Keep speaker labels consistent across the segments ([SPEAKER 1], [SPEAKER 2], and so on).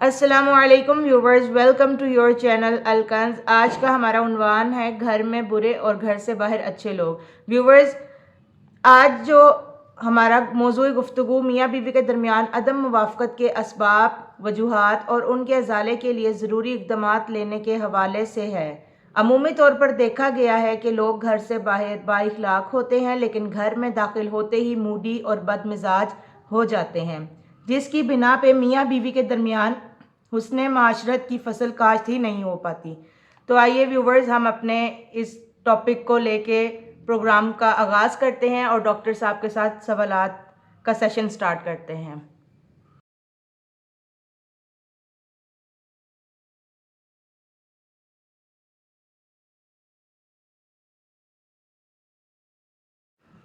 [SPEAKER 1] السلام علیکم viewers, welcome to your channel الکنز۔ آج کا ہمارا عنوان ہے گھر میں برے اور گھر سے باہر اچھے لوگ۔ ویورز، آج جو ہمارا موضوع گفتگو میاں بیوی کے درمیان عدم موافقت کے اسباب، وجوہات اور ان کے ازالے کے لیے ضروری اقدامات لینے کے حوالے سے ہے۔ عمومی طور پر دیکھا گیا ہے کہ لوگ گھر سے باہر با اخلاق ہوتے ہیں، لیکن گھر میں داخل ہوتے ہی موڈی اور بد مزاج ہو جاتے ہیں، جس کی بنا پہ میاں بیوی کے درمیان حسن معاشرت کی فصل کاشت ہی نہیں ہو پاتی۔ تو آئیے ویورز، ہم اپنے اس ٹاپک کو لے کے پروگرام کا آغاز کرتے ہیں اور ڈاکٹر صاحب کے ساتھ سوالات کا سیشن سٹارٹ کرتے ہیں۔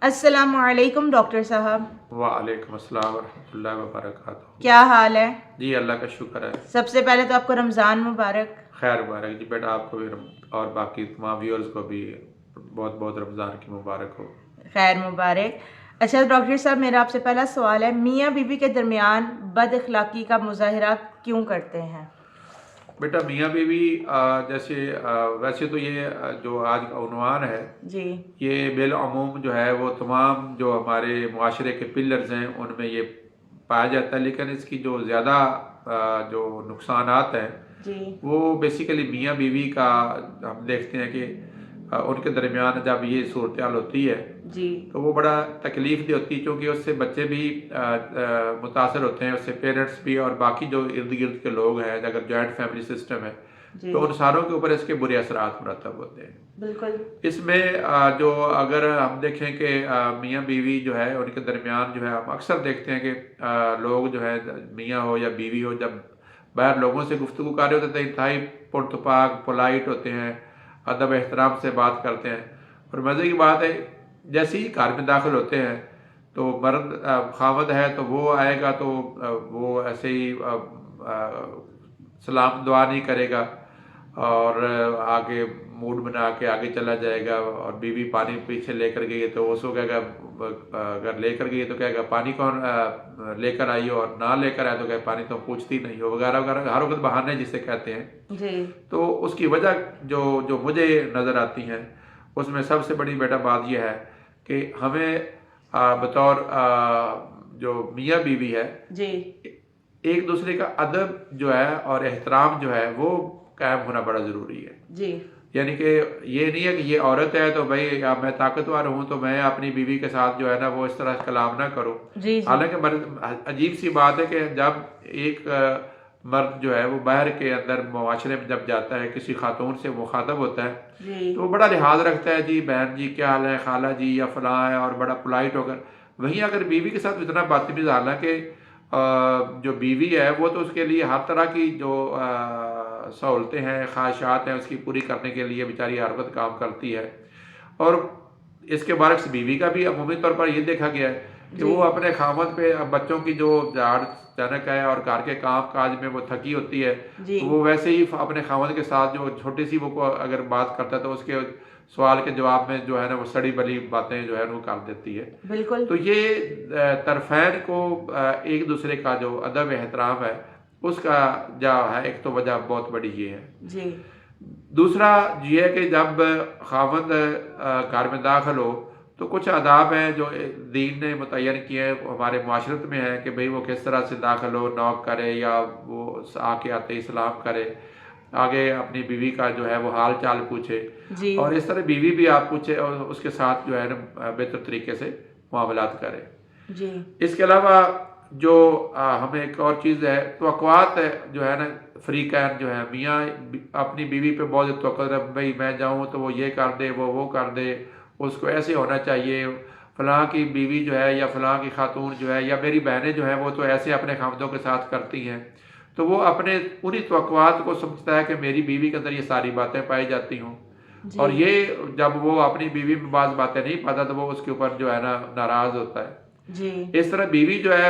[SPEAKER 1] السلام علیکم ڈاکٹر صاحب۔
[SPEAKER 2] وعلیکم السلام ورحمۃ اللہ وبرکاتہ۔
[SPEAKER 1] کیا حال ہے؟
[SPEAKER 2] جی اللہ کا شکر ہے۔
[SPEAKER 1] سب سے پہلے تو آپ کو رمضان مبارک۔
[SPEAKER 2] خیر مبارک جی بیٹا، آپ کو بھی اور باقی تمام ویورز کو بھی بہت بہت رمضان کی مبارک ہو۔
[SPEAKER 1] خیر مبارک۔ اچھا ڈاکٹر صاحب، میرا آپ سے پہلا سوال ہے، میاں بیوی کے درمیان بد اخلاقی کا مظاہرہ کیوں کرتے ہیں؟
[SPEAKER 2] بیٹا میاں بیوی جیسے ویسے تو یہ جو آج کا عنوان ہے
[SPEAKER 1] جی
[SPEAKER 2] یہ بالعموم جو ہے وہ تمام جو ہمارے معاشرے کے پلرز ہیں ان میں یہ پایا جاتا ہے، لیکن اس کی جو زیادہ جو نقصانات ہیں
[SPEAKER 1] جی
[SPEAKER 2] وہ بیسیکلی میاں بیوی کا ہم دیکھتے ہیں کہ ان کے درمیان جب یہ صورتحال ہوتی ہے
[SPEAKER 1] جی
[SPEAKER 2] تو وہ بڑا تکلیف دہ ہوتی ہے، کیونکہ اس سے بچے بھی متاثر ہوتے ہیں، اس سے پیرنٹس بھی اور باقی جو ارد گرد کے لوگ ہیں، اگر جوائنٹ فیملی سسٹم ہے
[SPEAKER 1] جی
[SPEAKER 2] تو ان ساروں کے اوپر اس کے برے اثرات مرتب ہوتے ہیں۔
[SPEAKER 1] بالکل۔
[SPEAKER 2] اس میں جو اگر ہم دیکھیں کہ میاں بیوی جو ہے ان کے درمیان جو ہے ہم اکثر دیکھتے ہیں کہ لوگ جو ہے میاں ہو یا بیوی ہو جب باہر لوگوں سے گفتگو کر رہے ہوتے ہیں انتہائی پرتپاک پولائٹ ہوتے ہیں، ادب احترام سے بات کرتے ہیں، اور مزے کی بات ہے جیسے ہی گھر میں داخل ہوتے ہیں تو مرد خاوند ہے تو وہ آئے گا تو وہ ایسے ہی سلام دعا نہیں کرے گا اور آگے موڈ بنا کے آگے چلا جائے گا، اور بیوی پانی پیچھے لے کر گئی ہے تو اس کو کہے گا، اگر لے کر گئی ہے تو کہے گا پانی کون لے کر آئی ہو، اور نہ لے کر آئے تو کہے پانی تو پوچھتی نہیں ہو، وغیرہ وغیرہ، ہر وقت بہانے جسے کہتے ہیں۔
[SPEAKER 1] جی
[SPEAKER 2] تو اس کی وجہ جو مجھے نظر آتی ہیں اس میں سب سے بڑی بیٹا بات یہ ہے کہ ہمیں بطور جو میاں بیوی ہے
[SPEAKER 1] جی
[SPEAKER 2] ایک دوسرے کا ادب جو ہے اور احترام جو ہے وہ قائم ہونا بڑا ضروری ہے۔
[SPEAKER 1] جی
[SPEAKER 2] یعنی کہ یہ نہیں ہے کہ یہ عورت ہے تو بھائی اب میں طاقتور ہوں تو میں اپنی بیوی کے ساتھ جو ہے نا وہ اس طرح کلام نہ کروں۔
[SPEAKER 1] جی
[SPEAKER 2] حالانکہ عجیب سی بات ہے کہ جب ایک مرد جو ہے وہ باہر کے اندر معاشرے میں جب جاتا ہے کسی خاتون سے مخاطب ہوتا ہے
[SPEAKER 1] جی
[SPEAKER 2] تو وہ بڑا لحاظ رکھتا ہے، جی بہن جی کیا حال ہے، خالہ جی یا فلاں ہے، اور بڑا پولائٹ ہو کر۔ وہیں اگر بیوی کے ساتھ اتنا بدتمیز، حالانکہ جو بیوی ہے وہ تو اس کے لیے ہر طرح کی جو سہولتیں ہیں، خواہشات ہیں، اس کی پوری کرنے کے لیے بیچاری ہر وقت کام کرتی ہے، اور اس کے برعکس بیوی کا بھی عمومی طور پر یہ دیکھا گیا ہے کہ وہ اپنے خاوند پہ بچوں کی جو جھاڑ جھنک ہے اور گھر کے کام کاج میں وہ تھکی ہوتی ہے تو وہ ویسے ہی اپنے خاوند کے ساتھ جو چھوٹی سی وہ اگر بات کرتا ہے تو اس کے سوال کے جواب میں جو ہے نا وہ سڑی بلی باتیں جو ہے وہ کر دیتی ہے۔
[SPEAKER 1] بالکل۔
[SPEAKER 2] تو یہ طرفین کو ایک دوسرے کا جو ادب احترام ہے اس کا جو ہے ایک تو وجہ بہت بڑی یہ ہے۔
[SPEAKER 1] جی
[SPEAKER 2] دوسرا یہ ہے کہ جب خاوند گھر میں داخل ہو تو کچھ آداب ہیں جو دین نے متعین کیے ہیں، ہمارے معاشرت میں ہے کہ بھئی وہ کس طرح سے داخل ہو، نوک کرے یا وہ آ کے آتے ہی سلام کرے، آگے اپنی بیوی کا جو ہے وہ حال چال پوچھے،
[SPEAKER 1] جی
[SPEAKER 2] اور اس طرح بیوی بھی آپ پوچھے اور اس کے ساتھ جو ہے نا بہتر طریقے سے معاملات کرے۔
[SPEAKER 1] جی
[SPEAKER 2] اس کے علاوہ جو ہمیں ایک اور چیز ہے، توقعات جو ہے نا فریقین جو ہے، میاں اپنی بیوی پہ بہت توقع ہے، بھئی میں جاؤں تو وہ یہ کر دے، وہ کر دے، اس کو ایسے ہونا چاہیے، فلاں کی بیوی جو ہے یا فلاں کی خاتون جو ہے یا میری بہنیں جو ہیں وہ تو ایسے اپنے خاوندوں کے ساتھ کرتی ہیں، تو وہ اپنے انہی توقعات کو سمجھتا ہے کہ میری بیوی کے اندر یہ ساری باتیں پائی جاتی ہوں، اور یہ جب وہ اپنی بیوی میں بعض باتیں نہیں پاتا تو وہ اس کے اوپر جو ہے نا ناراض ہوتا ہے۔
[SPEAKER 1] جی
[SPEAKER 2] اس طرح بیوی جو ہے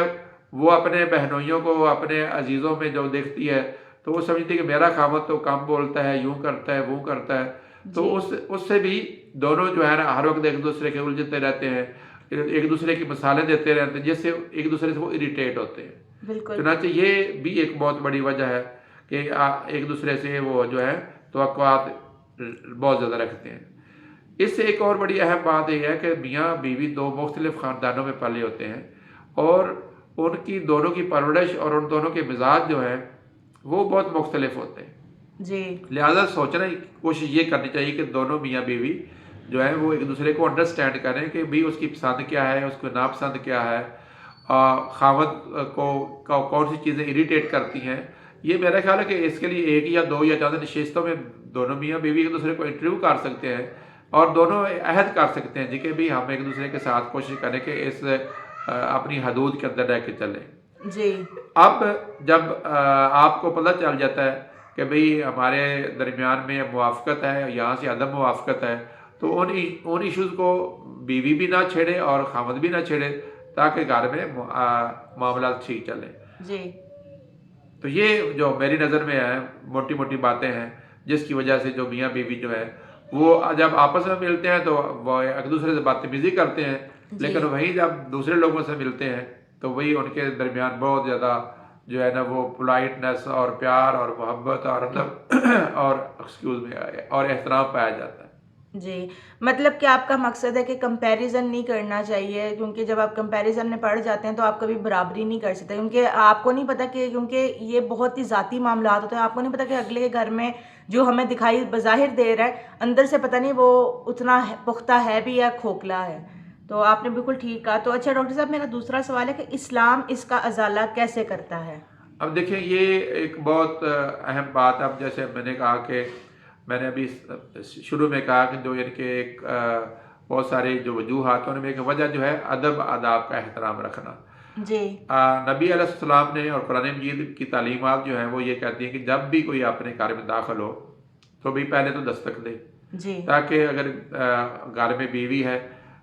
[SPEAKER 2] وہ اپنے بہنوئیوں کو اپنے عزیزوں میں جو دیکھتی ہے تو وہ سمجھتی ہے کہ میرا خاوند تو کم بولتا ہے، یوں کرتا ہے، وہ کرتا ہے، تو اس سے بھی دونوں جو ہے نا ہر وقت ایک دوسرے کے الجھتے رہتے ہیں، ایک دوسرے کی مثالیں دیتے رہتے ہیں، جس سے ایک دوسرے سے وہ اریٹیٹ ہوتے ہیں۔
[SPEAKER 1] بالکل
[SPEAKER 2] چنانچہ یہ بھی ایک بہت بڑی وجہ ہے کہ ایک دوسرے سے وہ جو ہے توقعات بہت زیادہ رکھتے ہیں۔ اس سے ایک اور بڑی اہم بات یہ ہے کہ میاں بیوی دو مختلف خاندانوں میں پلے ہوتے ہیں، اور ان کی دونوں کی پرورش اور ان دونوں کے مزاج جو ہیں وہ بہت مختلف ہوتے ہیں۔
[SPEAKER 1] جی
[SPEAKER 2] لہٰذا سوچنا کوشش یہ کرنی چاہیے کہ دونوں میاں بیوی جو ہیں وہ ایک دوسرے کو انڈرسٹینڈ کریں کہ بھی اس کی پسند کیا ہے، اس کو ناپسند کیا ہے، خاوند کو کون سی چیزیں اریٹیٹ کرتی ہیں۔ یہ میرا خیال ہے کہ اس کے لیے ایک یا دو یا زیادہ نشستوں میں دونوں میاں بیوی ایک دوسرے کو انٹرویو کر سکتے ہیں، اور دونوں عہد کر سکتے ہیں جی کہ بھی ہم ایک دوسرے کے ساتھ کوشش کریں کہ اس اپنی حدود کے اندر رہ کے چلیں۔
[SPEAKER 1] جی
[SPEAKER 2] اب جب آپ کو پتہ چل جاتا ہے کہ بھئی ہمارے درمیان میں موافقت ہے، یہاں سے عدم موافقت ہے، تو ان ایشوز کو بیوی بھی نہ چھیڑے اور خاوند بھی نہ چھیڑے، تاکہ گھر میں معاملات ٹھیک چلیں۔
[SPEAKER 1] جی
[SPEAKER 2] تو یہ جو میری نظر میں ہے موٹی موٹی باتیں ہیں جس کی وجہ سے جو میاں بیوی جو ہے وہ جب آپس میں ملتے ہیں تو وہ ایک دوسرے سے بدتمیزی کرتے ہیں، لیکن وہیں جب دوسرے لوگوں سے ملتے ہیں تو وہی ان کے درمیان بہت زیادہ جو ہے نا وہ پولائٹنس اور پیار اور محبت اور اور ایکسکیوز میں اور احترام پایا جاتا ہے۔
[SPEAKER 1] جی مطلب کہ آپ کا مقصد ہے کہ کمپیریزن نہیں کرنا چاہیے، کیونکہ جب آپ کمپیریزن میں پڑ جاتے ہیں تو آپ کبھی برابری نہیں کر سکتے، کیونکہ آپ کو نہیں پتہ کہ کیونکہ یہ بہت ہی ذاتی معاملات ہوتے ہیں، آپ کو نہیں پتہ کہ اگلے کے گھر میں جو ہمیں دکھائی بظاہر دے رہا ہے اندر سے پتہ نہیں وہ اتنا پختہ ہے بھی یا کھوکھلا ہے۔ تو آپ نے بالکل ٹھیک کہا۔ تو اچھا ڈاکٹر صاحب، میرا دوسرا سوال ہے کہ اسلام اس کا ازالہ کیسے کرتا ہے؟
[SPEAKER 2] اب دیکھیں یہ ایک بہت اہم بات، اب جیسے میں نے کہا کہ میں نے ابھی شروع میں کہا کہ جو ان کے ایک بہت سارے جو وجوہات ان میں ایک وجہ جو ہے ادب آداب کا احترام رکھنا۔
[SPEAKER 1] جی
[SPEAKER 2] نبی علیہ السلام نے اور قرآن مجید کی تعلیمات جو ہیں وہ یہ کہتی ہیں کہ جب بھی کوئی اپنے گھر میں داخل ہو تو بھی پہلے تو دستک دے،
[SPEAKER 1] جی
[SPEAKER 2] تاکہ اگر گھر میں بیوی ہے،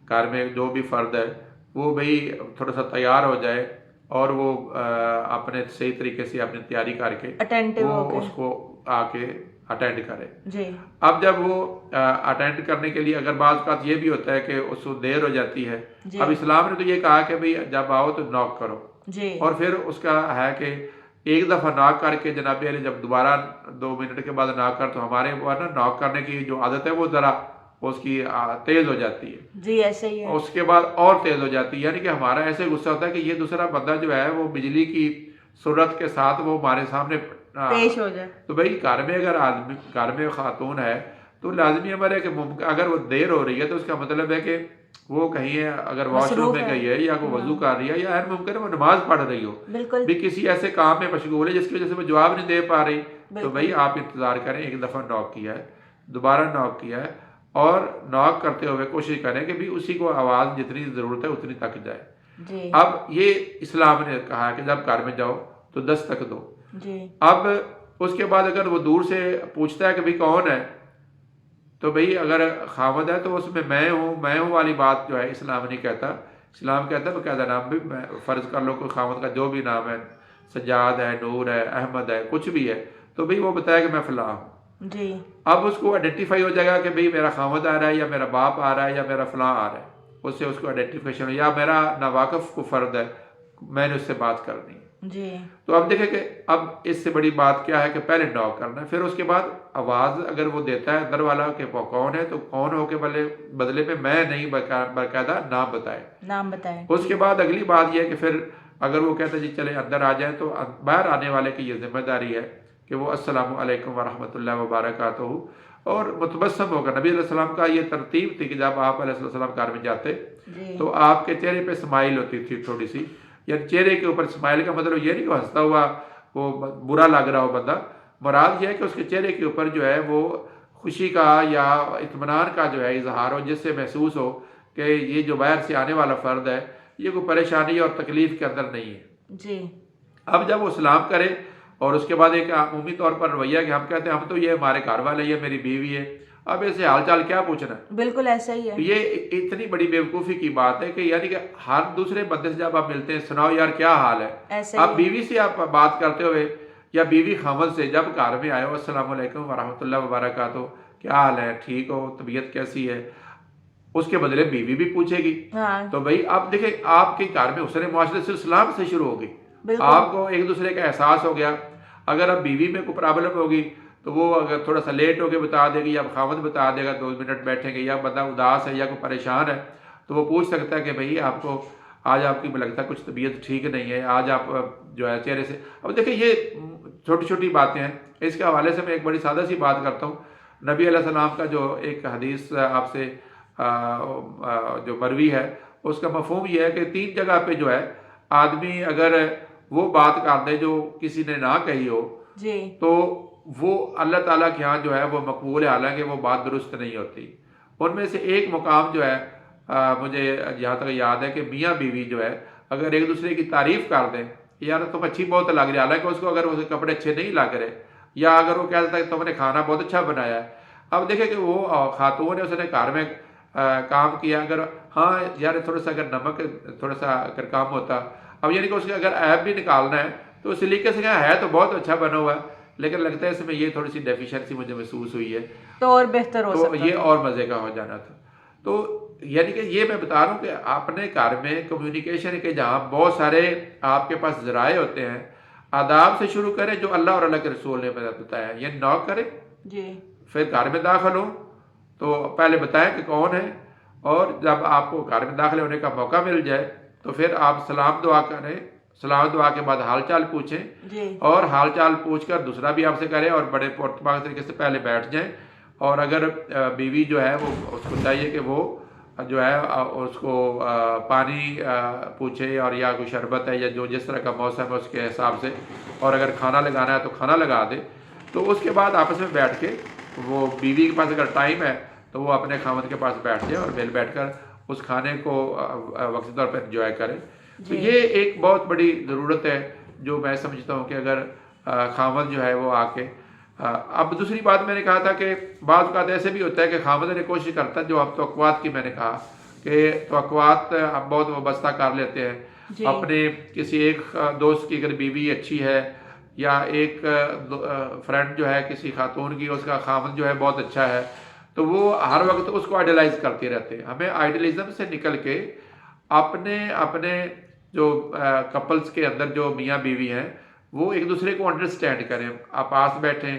[SPEAKER 2] گھر میں جو بھی فرد ہے، وہ بھئی تھوڑا سا تیار ہو جائے اور وہ اپنے صحیح طریقے سے اپنی تیاری کر کے
[SPEAKER 1] اٹینٹیو ہو
[SPEAKER 2] وہ
[SPEAKER 1] کے
[SPEAKER 2] اس کو آ کے اٹینڈ کرے۔
[SPEAKER 1] جی
[SPEAKER 2] اب جب وہ اٹینڈ کرنے کے لیے اگر بعض اوقات یہ بھی ہوتا ہے کہ اس کو دیر ہو جاتی ہے،
[SPEAKER 1] جی
[SPEAKER 2] اب اسلام نے تو یہ کہا کہ بھئی جب آؤ تو ناک کرو،
[SPEAKER 1] جی
[SPEAKER 2] اور پھر اس کا ہے کہ ایک دفعہ ناک کر کے جناب علی جب دوبارہ 2 منٹ کے بعد ناک کر، تو ہمارے وہ نا ناک کرنے کی جو عادت ہے وہ ذرا اس کی تیز ہو جاتی ہے،
[SPEAKER 1] جی ایسے ہی ہے
[SPEAKER 2] اس کے بعد اور تیز ہو جاتی ہے، یعنی کہ ہمارا ایسے غصہ ہوتا ہے کہ یہ دوسرا بندہ جو ہے وہ بجلی کی صورت کے ساتھ وہ ہمارے سامنے
[SPEAKER 1] پیش ہو جائے۔
[SPEAKER 2] تو بھائی گھر میں اگر آدمی گھر میں خاتون ہے تو لازمی ہمارا ہے کہ اگر وہ دیر ہو رہی ہے تو اس کا مطلب ہے کہ وہ کہیں ہے، اگر واش روم
[SPEAKER 1] مصروف
[SPEAKER 2] میں
[SPEAKER 1] ہے۔
[SPEAKER 2] گئی ہے یا کوئی وضو کر رہی ہے یا غیر ممکن ہے وہ نماز پڑھ رہی ہو،
[SPEAKER 1] بالکل
[SPEAKER 2] بھی کسی ایسے کام میں مشغول ہے جس کی وجہ سے وہ جواب نہیں دے پا رہی، تو
[SPEAKER 1] بالکل۔
[SPEAKER 2] بھائی آپ انتظار کریں، ایک دفعہ ناک کیا ہے، دوبارہ ناک کیا ہے، اور ناک کرتے ہوئے کوشش کریں کہ بھی اسی کو آواز جتنی ضرورت ہے اتنی تک جائے۔
[SPEAKER 1] جی
[SPEAKER 2] اب یہ اسلام نے کہا کہ جب گھر میں جاؤ تو دستک دو۔
[SPEAKER 1] جی
[SPEAKER 2] اب اس کے بعد اگر وہ دور سے پوچھتا ہے کہ بھئی کون ہے، تو بھئی اگر خاوند ہے تو اس میں میں ہوں والی بات جو ہے اسلام نہیں کہتا۔ اسلام کہتا ہے باقاعدہ نام بھی فرض کر لو کوئی خاوند کا جو بھی نام ہے، سجاد ہے، نور ہے، احمد ہے، کچھ بھی ہے، تو بھئی وہ بتایا کہ میں فلاں ہوں۔
[SPEAKER 1] جی
[SPEAKER 2] اب اس کو آئیڈینٹیفائی ہو جائے گا کہ بھئی میرا خاوند آ رہا ہے یا میرا باپ آ رہا ہے یا میرا فلاں آ رہا ہے، اس سے اس کو آئیڈینٹیفیکیشن ہو، یا میرا ناواقف کو فرد ہے، میں نے اس سے بات کرنی ہے۔
[SPEAKER 1] جی
[SPEAKER 2] تو اب دیکھیں کہ اب اس سے بڑی بات کیا ہے کہ پہلے ناک کرنا ہے، پھر اس کے بعد آواز اگر وہ دیتا ہے اندر والا کہ وہ کون ہے، تو کون ہو کے بدلے میں نہیں باقاعدہ نام بتائے۔
[SPEAKER 1] نام بتائیں۔
[SPEAKER 2] اس کے بعد اگلی بات یہ ہے کہ پھر اگر وہ کہتا ہے جی چلے اندر آ جائیں، تو باہر آنے والے کی یہ ذمہ داری ہے کہ وہ السلام علیکم ورحمۃ اللہ وبرکاتہ اور متبسم ہوگا۔ نبی علیہ السلام کا یہ ترتیب تھی کہ جب آپ علیہ السلام گھر میں جاتے
[SPEAKER 1] جی
[SPEAKER 2] تو آپ کے چہرے پہ اسمائل ہوتی تھی تھوڑی سی، یعنی چہرے کے اوپر اسمائل کا مطلب یہ نہیں کہ ہنستا ہوا وہ برا لگ رہا ہو بندہ، مراد یہ ہے کہ اس کے چہرے کے اوپر جو ہے وہ خوشی کا یا اطمینان کا جو ہے اظہار ہو، جس سے محسوس ہو کہ یہ جو باہر سے آنے والا فرد ہے یہ کوئی پریشانی اور تکلیف کے اندر نہیں ہے۔
[SPEAKER 1] جی
[SPEAKER 2] اب جب وہ سلام کرے اور اس کے بعد ایک عمومی طور پر رویہ کہ ہم کہتے ہیں ہم تو یہ ہمارے گھر والے، یہ میری بیوی ہے، اب ایسے حال چال کیا پوچھنا ہے؟
[SPEAKER 1] بالکل ایسا ہی ہے۔
[SPEAKER 2] یہ اتنی بڑی بیوقوفی کی بات ہے کہ یعنی کہ ہر دوسرے بندے سے جب آپ ملتے ہیں سناؤ یار کیا حال ہے،
[SPEAKER 1] ایسے
[SPEAKER 2] آپ
[SPEAKER 1] ہی
[SPEAKER 2] بیوی سے آپ بات کرتے ہوئے یا بیوی خاوند سے جب گھر میں آئے ہو السلام علیکم ورحمۃ اللہ وبرکاتہ، کیا حال ہے، ٹھیک ہو، طبیعت کیسی ہے، اس کے بدلے بیوی بھی پوچھے گی،
[SPEAKER 1] ہاں
[SPEAKER 2] تو بھائی آپ دیکھیں آپ کے گھر میں حسن معاشرت سے اسلام سے شروع ہوگی،
[SPEAKER 1] بالکل
[SPEAKER 2] آپ کو ایک دوسرے کا احساس ہو گیا. اگر اب بیوی میں کوئی پرابلم ہوگی تو وہ اگر تھوڑا سا لیٹ ہو کے بتا دے گی یا خاوند بتا دے گا 2 منٹ بیٹھیں گے, یا بندہ اداس ہے یا کوئی پریشان ہے تو وہ پوچھ سکتا ہے کہ بھئی آپ کو آج آپ کی لگتا ہے کچھ طبیعت ٹھیک نہیں ہے, آج آپ جو ہے چہرے سے. اب دیکھیں یہ چھوٹی چھوٹی باتیں ہیں. اس کے حوالے سے میں ایک بڑی سادہ سی بات کرتا ہوں. نبی علیہ السلام کا جو ایک حدیث آپ سے جو مروی ہے اس کا مفہوم یہ ہے کہ 3 جگہ پہ جو ہے آدمی اگر وہ بات کر دے جو کسی نے نہ کہی ہو
[SPEAKER 1] جی
[SPEAKER 2] تو وہ اللہ تعالیٰ کے ہاں جو ہے وہ مقبول ہے, حالانکہ وہ بات درست نہیں ہوتی. ان میں سے ایک مقام جو ہے مجھے جہاں تک یاد ہے کہ میاں بیوی جو ہے اگر ایک دوسرے کی تعریف کر دیں, یار تم اچھی بہت لگ رہی ہے, حالانکہ اس کو اگر اس کے کپڑے اچھے نہیں لگ رہے, یا اگر وہ کہتا ہے کہ تم نے کھانا بہت اچھا بنایا ہے. اب دیکھیں کہ وہ خاتون ہے, اس نے گھر میں کام کیا, اگر ہاں یار تھوڑا سا اگر نمک تھوڑا سا اگر کام ہوتا, اب یعنی کہ اس کے اگر ایپ بھی نکالنا ہے تو اس طریقے سے کہا ہے تو بہت اچھا بنا ہوا ہے, لیکن لگتا ہے اس میں یہ تھوڑی سی ڈیفیشنسی مجھے محسوس ہوئی ہے,
[SPEAKER 1] تو اور بہتر ہو
[SPEAKER 2] تو
[SPEAKER 1] سکتا
[SPEAKER 2] یہ
[SPEAKER 1] تھا.
[SPEAKER 2] اور مزے کا ہو جانا تھا. تو یعنی کہ یہ میں بتا رہا ہوں کہ اپنے گھر میں کمیونیکیشن کے جہاں بہت سارے آپ کے پاس ذرائع ہوتے ہیں, آداب سے شروع کریں جو اللہ اور اللہ کے رسول نے بتایا ہے. یعنی نوک کریں,
[SPEAKER 1] جی
[SPEAKER 2] پھر گھر میں داخل ہوں تو پہلے بتائیں کہ کون ہے, اور جب آپ کو گھر میں داخل ہونے کا موقع مل جائے تو پھر آپ سلام دعا کریں, سلام دعا کے بعد حال چال پوچھیں,
[SPEAKER 1] جی
[SPEAKER 2] اور حال چال پوچھ کر دوسرا بھی آپ سے کرے اور بڑے پرتپاک طریقے سے پہلے بیٹھ جائیں. اور اگر بیوی جو ہے وہ اس کو چاہیے کہ وہ جو ہے اس کو پانی پوچھے, اور یا کوئی شربت ہے یا جو جس طرح کا موسم ہے اس کے حساب سے, اور اگر کھانا لگانا ہے تو کھانا لگا دے. تو اس کے بعد آپس میں بیٹھ کے وہ بیوی کے پاس اگر ٹائم ہے تو وہ اپنے خاوند کے پاس بیٹھ جائے اور مل بیٹھ کر اس کھانے کو وقتی طور پر انجوائے کرے. تو یہ ایک بہت بڑی ضرورت ہے جو میں سمجھتا ہوں کہ اگر خاوند جو ہے وہ آ کے. اب دوسری بات میں نے کہا تھا کہ بعض اوقات ایسے بھی ہوتا ہے کہ خاوند نے کوشش کرتا ہے, جو اب توقعات کی میں نے کہا کہ توقعات اب بہت وابستہ کر لیتے ہیں
[SPEAKER 1] جی
[SPEAKER 2] اپنے کسی ایک دوست کی اگر بیوی اچھی ہے, یا ایک فرینڈ جو ہے کسی خاتون کی اس کا خاوند جو ہے بہت اچھا ہے, تو وہ ہر وقت اس کو آئیڈیلائز کرتے رہتے ہیں. ہمیں آئیڈیلزم سے نکل کے اپنے جو کپلز کے اندر جو میاں بیوی ہیں وہ ایک دوسرے کو انڈرسٹینڈ کریں. آپ پاس بیٹھیں,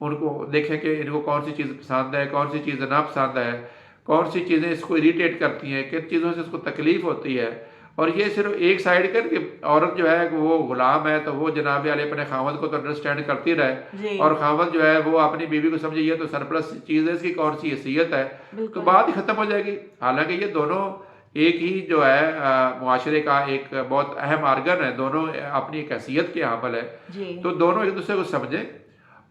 [SPEAKER 2] ان کو دیکھیں کہ ان کو کون سی چیز پسند ہے, کون سی چیز ناپسند ہے, کون سی چیزیں اس کو اریٹیٹ کرتی ہیں, کن چیزوں سے اس کو تکلیف ہوتی ہے. اور یہ صرف ایک سائیڈ کر کہ عورت جو ہے وہ غلام ہے تو وہ جناب علی اپنے خاوند کو تو انڈرسٹینڈ کرتی رہے,
[SPEAKER 1] جی
[SPEAKER 2] اور خاوند جو ہے وہ اپنی بیوی کو سمجھے یہ تو سرپلس چیز ہے, اس کی کون سی حیثیت ہے, تو
[SPEAKER 1] بالکل
[SPEAKER 2] بات ہی ختم ہو جائے گی. حالانکہ یہ دونوں ایک ہی جو ہے معاشرے کا ایک بہت اہم آرگن ہے, دونوں اپنی ایک حیثیت کے حامل ہے.
[SPEAKER 1] جی
[SPEAKER 2] تو دونوں ایک دوسرے کو سمجھیں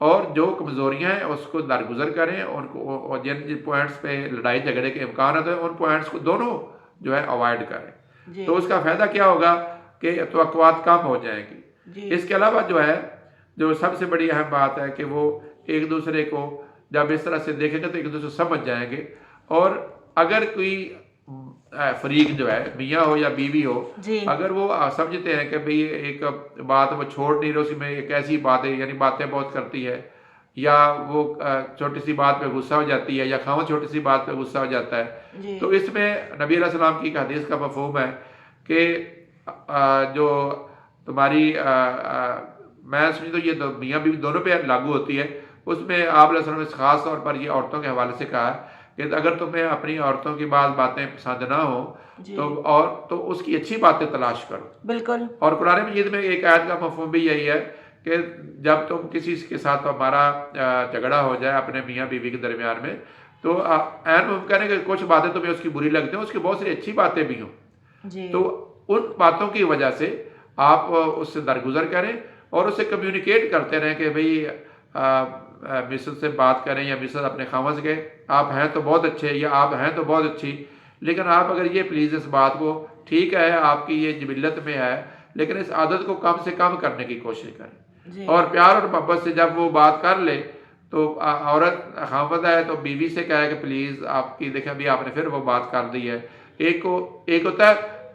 [SPEAKER 2] اور جو کمزوریاں ہیں اس کو درگزر کریں, ان کو جن پوائنٹس پہ لڑائی جھگڑے کے امکانات ہیں ان پوائنٹس کو دونوں جو ہے اوائڈ کریں.
[SPEAKER 1] جی
[SPEAKER 2] تو اس کا فائدہ کیا ہوگا کہ توقعات کم ہو جائیں گی.
[SPEAKER 1] جی
[SPEAKER 2] اس کے علاوہ جو ہے جو سب سے بڑی اہم بات ہے کہ وہ ایک دوسرے کو جب اس طرح سے دیکھیں گے تو ایک دوسرے سمجھ جائیں گے. اور اگر کوئی فریق جو ہے میاں ہو یا بیوی ہو,
[SPEAKER 1] جی
[SPEAKER 2] اگر وہ سمجھتے ہیں کہ بھئی ایک بات وہ چھوڑ نہیں رہے, اس میں ایک ایسی بات ہے یعنی باتیں بہت کرتی ہے, یا وہ چھوٹی سی بات پہ غصہ ہو جاتی ہے, یا خاوند چھوٹی سی بات پہ غصہ ہو جاتا ہے,
[SPEAKER 1] جی
[SPEAKER 2] تو اس میں نبی علیہ السلام کی ایک حدیث کا مفہوم ہے کہ جو تمہاری میں سمجھتا ہوں یہ میاں بیوی دونوں پہ لاگو ہوتی ہے. اس میں آپ علیہ السلام نے خاص طور پر یہ عورتوں کے حوالے سے کہا کہ اگر تمہیں اپنی عورتوں کی بعض باتیں پسند نہ ہوں
[SPEAKER 1] جی
[SPEAKER 2] تو اس کی اچھی باتیں تلاش کرو.
[SPEAKER 1] بالکل
[SPEAKER 2] اور قرآن مجید میں ایک آیت کا مفہوم بھی یہی ہے کہ جب تم کسی کے ساتھ ہمارا جھگڑا ہو جائے اپنے میاں بیوی کے درمیان میں, تو عین ممکن ہے کہ کچھ باتیں تمہیں اس کی بری لگتی ہیں, اس کی بہت سی اچھی باتیں بھی ہوں,
[SPEAKER 1] جی
[SPEAKER 2] تو ان باتوں کی وجہ سے آپ اس سے درگزر کریں اور اسے کمیونیکیٹ کرتے رہیں کہ بھئی مسز سے بات کریں, یا مسز اپنے خاوند کے آپ ہیں تو بہت اچھے, یا آپ ہیں تو بہت اچھی, لیکن آپ اگر یہ پلیز اس بات کو, ٹھیک ہے آپ کی یہ جبلت میں ہے, لیکن اس عادت کو کم سے کم کرنے کی کوشش کریں.
[SPEAKER 1] جی
[SPEAKER 2] اور پیار اور محبت سے جب وہ بات کر لے تو عورت خاوند ہے تو بیوی سے کہے کہ پلیز آپ کی دیکھیں ابھی آپ نے پھر وہ بات کر دی ہے. ایک ہوتا ہے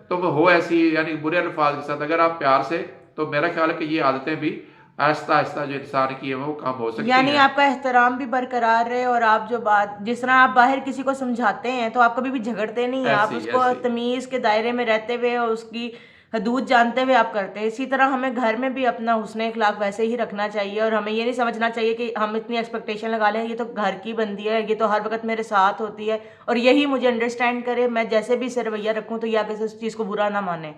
[SPEAKER 2] تم ہو ایسی یعنی برے الفاظ کے ساتھ, اگر آپ پیار سے, تو میرا خیال ہے کہ یہ عادتیں بھی آہستہ آہستہ جو انسان کی ہے وہ کم ہو سکتی ہیں.
[SPEAKER 1] یعنی آپ کا احترام بھی برقرار رہے, اور آپ جو بات جس طرح آپ باہر کسی کو سمجھاتے ہیں تو آپ کبھی بھی جھگڑتے نہیں ہیں, آپ اس کو تمیز کے دائرے میں رہتے ہوئے اور اس کی حدود جانتے ہوئے آپ کرتے ہیں. اسی طرح ہمیں گھر میں بھی اپنا حسن اخلاق ویسے ہی رکھنا چاہیے, اور ہمیں یہ نہیں سمجھنا چاہیے کہ ہم اتنی ایکسپیکٹیشن لگا لیں یہ تو گھر کی بندی ہے, یہ تو ہر وقت میرے ساتھ ہوتی ہے اور یہی مجھے انڈرسٹینڈ کرے, میں جیسے بھی اسے رویہ رکھوں تو یہ آگے سے اس چیز کو برا نہ مانے.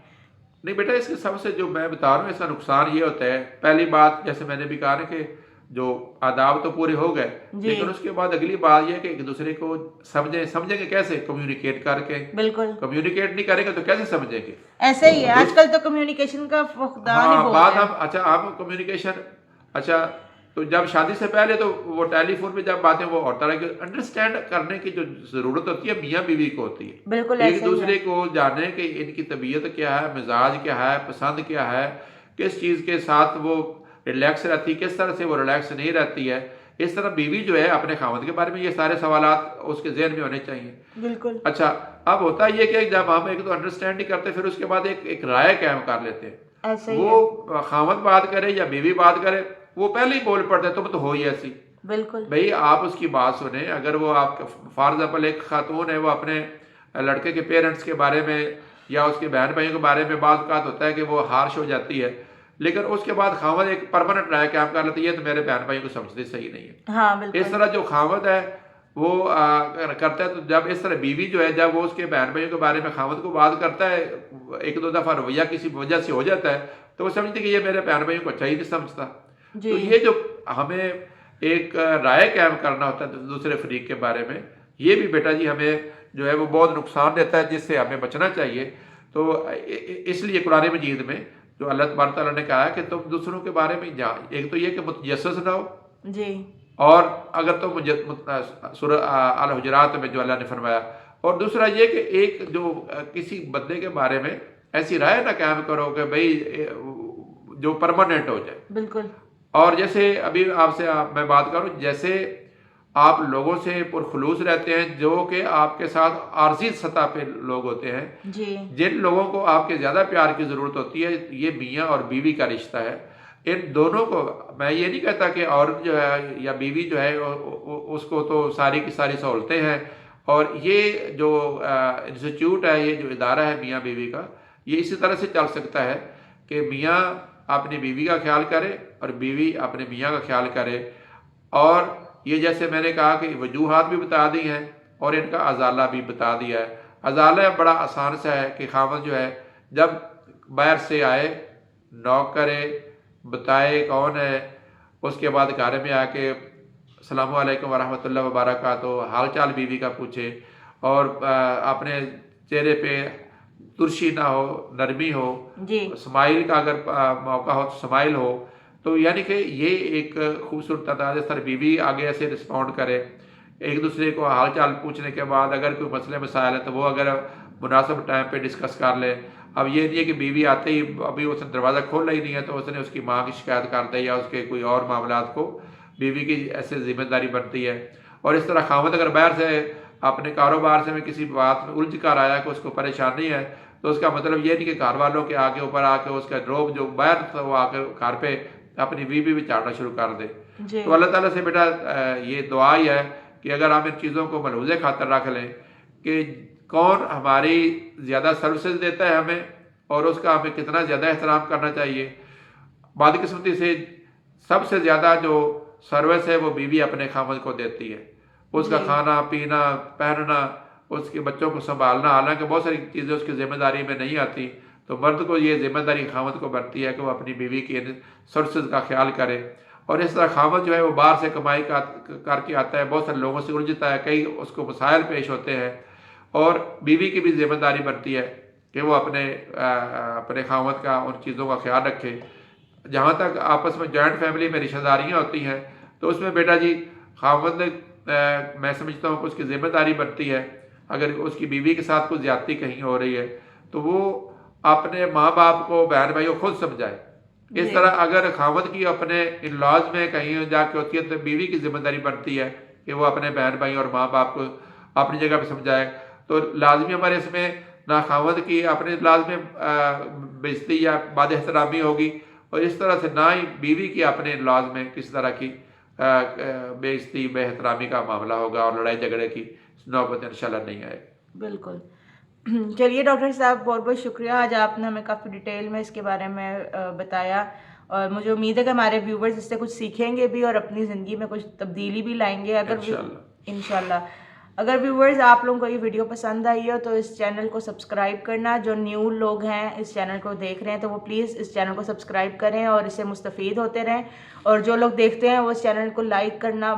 [SPEAKER 2] نہیں بیٹا, اس کے سب سے جو میں بتا رہا ہوں اس کا نقصان یہ ہوتا ہے, پہلی بات جیسے میں نے بھی کہا نا کہ جو آداب تو پورے ہو گئے,
[SPEAKER 1] جی
[SPEAKER 2] لیکن اس کے بعد اگلی بات یہ ہے کہ ایک دوسرے کو سمجھیں گے کیسے, کمیونیکیٹ کر کے.
[SPEAKER 1] بالکل
[SPEAKER 2] کمیونیکیٹ نہیں کریں گے تو کیسے سمجھیں گے.
[SPEAKER 1] ایسے ہی ہے آج کل تو کمیونیکیشن کا فقدان ہی
[SPEAKER 2] ہاں
[SPEAKER 1] بہت
[SPEAKER 2] بات
[SPEAKER 1] ہے.
[SPEAKER 2] ہم اچھا ہم کمیونیکیشن اچھا تو جب شادی سے پہلے تو وہ ٹیلی فون پہ جب باتیں وہ اور طرح کی انڈرسٹینڈ کرنے کی جو ضرورت ہوتی ہے میاں بیوی کو ہوتی ہے.
[SPEAKER 1] بالکل
[SPEAKER 2] ایک
[SPEAKER 1] ایسے ہی
[SPEAKER 2] دوسرے
[SPEAKER 1] ہے.
[SPEAKER 2] کو جانیں کہ ان کی طبیعت کیا ہے, مزاج کیا ہے, پسند کیا ہے, کس چیز کے ساتھ وہ ریلیکس رہتی ہے, کس طرح سے وہ ریلیکس نہیں رہتی ہے. اس طرح بیوی جو ہے اپنے خاوند کے بارے میں یہ سارے سوالات اس کے ذہن میں ہونے چاہیے.
[SPEAKER 1] بالکل
[SPEAKER 2] اچھا اب ہوتا یہ کہ جب ہم ایک تو انڈرسٹینڈ نہیں کرتے پھر اس کے بعد ایک رائے قائم کر لیتے ہیں.
[SPEAKER 1] ایسے ہی ہے.
[SPEAKER 2] وہ خاوند بات کرے یا بیوی بات کرے وہ پہلے ہی بول پڑتے تم تو ہو ہی ایسی.
[SPEAKER 1] بالکل
[SPEAKER 2] بھئی آپ اس کی بات سنیں. اگر وہ آپ فار ایگزامپل ایک خاتون ہے وہ اپنے لڑکے کے پیرنٹس کے بارے میں یا اس کے بہن بھائیوں کے بارے میں بعض اوقات ہوتا ہے کہ وہ ہارش ہو جاتی ہے, لیکن اس کے بعد خاوند ایک پرماننٹ رائے قائم کر لیتے یہ تو میرے بہن بھائیوں کو سمجھتے صحیح نہیں ہے.
[SPEAKER 1] ہاں
[SPEAKER 2] اس
[SPEAKER 1] بالکل
[SPEAKER 2] طرح جو خاوند ہے وہ کرتا ہے, تو جب اس طرح بیوی جو ہے جب وہ اس کے بہن بھائیوں کے بارے میں خاوند کو بات کرتا ہے, ایک دو دفعہ رویہ کسی وجہ سے ہو جاتا ہے تو وہ سمجھتی کہ یہ میرے بہن بھائیوں کو اچھا ہی نہیں سمجھتا.
[SPEAKER 1] جی
[SPEAKER 2] تو یہ جو ہمیں ایک رائے قائم کرنا ہوتا ہے دوسرے فریق کے بارے میں, یہ بھی بیٹا جی ہمیں جو ہے وہ بہت نقصان دیتا ہے جس سے ہمیں بچنا چاہیے. تو اس لیے قرآن مجید میں جو اللہ تبارک تعالیٰ نے کہا ہے کہ تم دوسروں کے بارے میں جان, ایک تو یہ کہ متجسس نہ ہو,
[SPEAKER 1] جی
[SPEAKER 2] اور اگر تم سورہ الحجرات میں جو اللہ نے فرمایا, اور دوسرا یہ کہ ایک جو کسی بندے کے بارے میں ایسی رائے نہ قائم کرو کہ بھئی جو پرماننٹ ہو جائے.
[SPEAKER 1] بالکل
[SPEAKER 2] اور جیسے ابھی آپ سے میں بات کروں, جیسے آپ لوگوں سے پرخلوص رہتے ہیں جو کہ آپ کے ساتھ عارضی سطح پہ لوگ ہوتے ہیں,
[SPEAKER 1] جی
[SPEAKER 2] جن لوگوں کو آپ کے زیادہ پیار کی ضرورت ہوتی ہے, یہ میاں اور بیوی کا رشتہ ہے. ان دونوں کو میں یہ نہیں کہتا کہ عورت جو ہے یا بیوی جو ہے اس کو تو ساری کی ساری سہولتیں ہیں, اور یہ جو انسٹیٹیوٹ ہے, یہ جو ادارہ ہے میاں بیوی کا, یہ اسی طرح سے چل سکتا ہے کہ میاں اپنی بیوی کا خیال کرے اور بیوی اپنے میاں کا خیال کرے. اور یہ جیسے میں نے کہا کہ وجوہات بھی بتا دی ہیں اور ان کا ازالہ بھی بتا دیا ہے. ازالہ بڑا آسان سا ہے کہ خاوند جو ہے جب باہر سے آئے نوک کرے, بتائے کون ہے, اس کے بعد گھر میں آ کے السلام علیکم ورحمۃ اللہ وبرکاتہ حال چال بیوی کا پوچھے, اور اپنے چہرے پہ ترشی نہ ہو, نرمی ہو,
[SPEAKER 1] جی
[SPEAKER 2] سمائل کا اگر موقع ہو تو سمائل ہو. تو یعنی کہ یہ ایک خوبصورت انداز ہے. سر بیوی آگے ایسے رسپونڈ کرے, ایک دوسرے کو حال چال پوچھنے کے بعد اگر کوئی مسئلے مسائل ہے تو وہ اگر مناسب ٹائم پہ ڈسکس کر لے. اب یہ نہیں ہے کہ بیوی آتے ہی ابھی اس نے دروازہ کھولا ہی نہیں ہے تو اس نے اس کی ماں کی شکایت کر دی یا اس کے کوئی اور معاملات کو, بیوی کی ایسے ذمہ داری بنتی ہے. اور اس طرح خاوند اگر باہر سے اپنے کاروبار سے میں کسی بات میں الجھ کر آیا کہ اس کو پریشانی ہے, تو اس کا مطلب یہ نہیں کہ گھر والوں کے آگے اوپر آ کے اس کا ڈروب جو باہر تھا وہ آ کے گھر پہ اپنی بیوی بھی چاٹنا شروع کر دے.
[SPEAKER 1] جی
[SPEAKER 2] تو اللہ تعالیٰ سے بیٹا یہ دعا ہی ہے کہ اگر ہم ان چیزوں کو ملحوظ خاطر رکھ لیں کہ کون ہماری زیادہ سروسز دیتا ہے ہمیں اور اس کا ہمیں کتنا زیادہ احترام کرنا چاہیے. بدقسمتی سے سب سے زیادہ جو سروس ہے وہ بیوی اپنے خاوند کو دیتی ہے. اس کا کھانا پینا پہننا, اس کے بچوں کو سنبھالنا, حالانکہ بہت ساری چیزیں اس کی ذمہ داری میں نہیں آتی, تو مرد کو یہ ذمہ داری خاوند کو بنتی ہے کہ وہ اپنی بیوی کی سورسز کا خیال کرے. اور اس طرح خاوند جو ہے وہ باہر سے کمائی کر کے آتا ہے, بہت سارے لوگوں سے الجھتا ہے, کئی اس کو مسائل پیش ہوتے ہیں, اور بیوی کی بھی ذمہ داری بنتی ہے کہ وہ اپنے خاوند کا ان چیزوں کا خیال رکھے. جہاں تک آپس میں جوائنٹ فیملی میں رشتہ داریاں ہوتی ہیں تو اس میں بیٹا جی خاوند میں سمجھتا ہوں کہ اس کی ذمہ داری بنتی ہے, اگر اس کی بیوی کے ساتھ کوئی زیادتی کہیں ہو رہی ہے تو وہ اپنے ماں باپ کو بہن بھائیوں خود سمجھائے. اس طرح اگر خاوند کی اپنے ان لاز میں کہیں جا کے ہوتی ہے تو بیوی کی ذمہ داری بنتی ہے کہ وہ اپنے بہن بھائی اور ماں باپ کو اپنی جگہ پہ سمجھائے. تو لازمی ہمارے اس میں نہ خاوند کی اپنے لاز میں بےعزتی یا بد احترامی ہوگی, اور اس طرح سے نہ ہی بیوی کی اپنے لاز میں کس طرح کی بے عزتی بے احترامی کا معاملہ ہوگا, اور لڑائی جھگڑے کی نوبت انشاءاللہ نہیں آئے.
[SPEAKER 1] بالکل. چلیے ڈاکٹر صاحب بہت بہت شکریہ، آج آپ نے ہمیں کافی ڈیٹیل میں اس کے بارے میں بتایا، اور مجھے امید ہے کہ ہمارے ویورز اس سے کچھ سیکھیں گے بھی اور اپنی زندگی میں کچھ تبدیلی بھی لائیں گے.
[SPEAKER 2] انشاءاللہ.
[SPEAKER 1] انشاءاللہ اگر ویورز آپ لوگوں کو یہ ویڈیو پسند آئی ہو تو اس چینل کو سبسکرائب کرنا. جو نیو لوگ ہیں اس چینل کو دیکھ رہے ہیں تو وہ پلیز اس چینل کو سبسکرائب کریں اور اس سے مستفید ہوتے رہیں. اور جو لوگ دیکھتے ہیں وہ اس چینل کو لائک کرنا،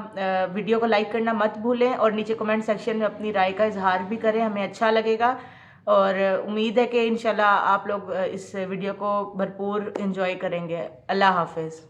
[SPEAKER 1] ویڈیو کو لائک کرنا مت بھولیں، اور نیچے کمنٹ سیکشن میں اپنی رائے کا اظہار بھی کریں، ہمیں اچھا لگے گا. اور امید ہے کہ انشاءاللہ آپ لوگ اس ویڈیو کو بھرپور انجوائے کریں گے. اللہ حافظ.